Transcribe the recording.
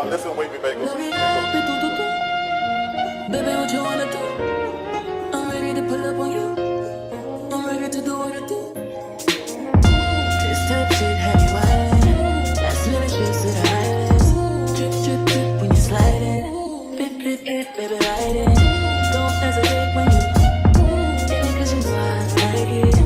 listen, wait, me, baby. Baby, what you wanna do? I'm ready to pull up on you. I'm ready to do what I do. This type shit have you wildin'. Last minute shit to the highest. Drip, drip, drip when you sliding. Flip, flip, flip, baby, ride it. Don't hesitate when you. Baby, cause you know I like it.